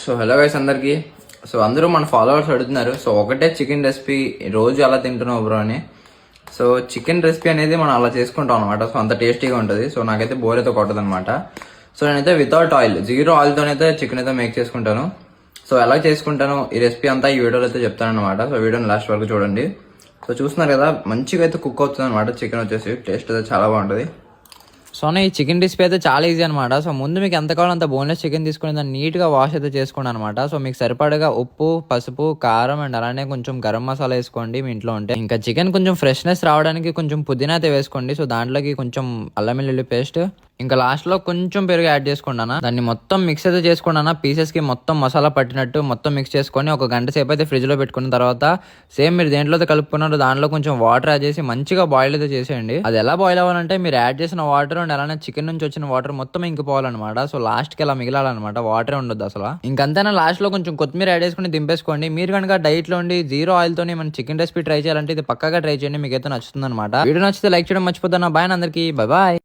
So hello guys అందరికి. So అందరూ మన ఫాలోవర్స్ అడుగుతున్నారు, సో ఒకటే చికెన్ రెసిపీ రోజు అలా తింటున్నావు బ్రో అని. సో చికెన్ రెసిపీ అనేది మనం అలా చేసుకుంటాం అనమాట. సో అంత టేస్టీగా ఉంటుంది. సో నాకైతే బోర్ అయితే కొట్టదు అనమాట. సో నేనైతే వితౌట్ ఆయిల్, జీరో ఆయిల్తోనైతే చికెన్ అయితే మేక్ చేసుకుంటాను. సో ఎలా చేసుకుంటాను ఈ రెసిపీ అంతా ఈ వీడియోలో అయితే చెప్తాను అనమాట. సో వీడియోని లాస్ట్ వరకు చూడండి. సో చూస్తున్నారు కదా, మంచిగా అయితే కుక్ అవుతుంది అనమాట. చికెన్ వచ్చేసి టేస్ట్ అయితే చాలా బాగుంటుంది. సో ఈ చికెన్ రెసిపీ అయితే చాలా ఈజీ అనమాట. సో ముందు మీకు ఎంత కావాలో అంత బోన్లెస్ చికెన్ తీసుకుని దాన్ని నీట్గా వాష్ అయితే చేసుకోండి అనమాట. సో మీకు సరిపడగా ఉప్పు, పసుపు, కారం అండ్ అలానే కొంచెం గరం మసాలా వేసుకోండి మీ ఇంట్లో ఉంటే. ఇంకా చికెన్ కొంచెం ఫ్రెష్నెస్ రావడానికి కొంచెం పుదీనా అయితే వేసుకోండి. సో దాంట్లోకి కొంచెం అల్లం వెల్లుల్లి పేస్ట్, ఇంకా లాస్ట్ లో కొంచెం పెరుగు యాడ్ చేసుకుంటానా. దాన్ని మొత్తం మిక్స్ అయితే చేసుకుంటానా. పీసెస్ కి మొత్తం మసాలా పట్టినట్టు మొత్తం మిక్స్ చేసుకొని ఒక గంట సేపు అయితే ఫ్రిడ్జ్ లో పెట్టుకున్న తర్వాత సేమ్ మీరు దేంట్లో అయితే కలుపుకున్నారో దాంట్లో కొంచెం వాటర్ యాడ్ చేసి మంచిగా బాయిల్ అయితే చేసేయండి. అది ఎలా బాయిల్ అవ్వాలంటే మీరు యాడ్ చేసిన వాటర్ అండ్ అలానే చికెన్ నుంచి వచ్చిన వాటర్ మొత్తం ఇంకిపోవాలన్నమాట. సో లాస్ట్ కి అలా మిగిలాలన్నమాట, వాటరే ఉండొద్దు అసలు. ఇంకంతేనా, లాస్ట్ లో కొంచెం కొత్తిమీర యాడ్ చేసుకుని దింపేసుకోండి. మీరు కనుక డైట్ లో ఉండి జీరో ఆయిల్ తోని మన చికెన్ రెసిపీ ట్రై చేయాలంటే ఇది పక్కాగా ట్రై చేయండి, మీకైతే నచ్చుతుంది అనమాట. వీడియో నచ్చితే లైక్ చేయడం మర్చిపోతాను. బాయ్ అందరికి, బాయ్ బాయ్.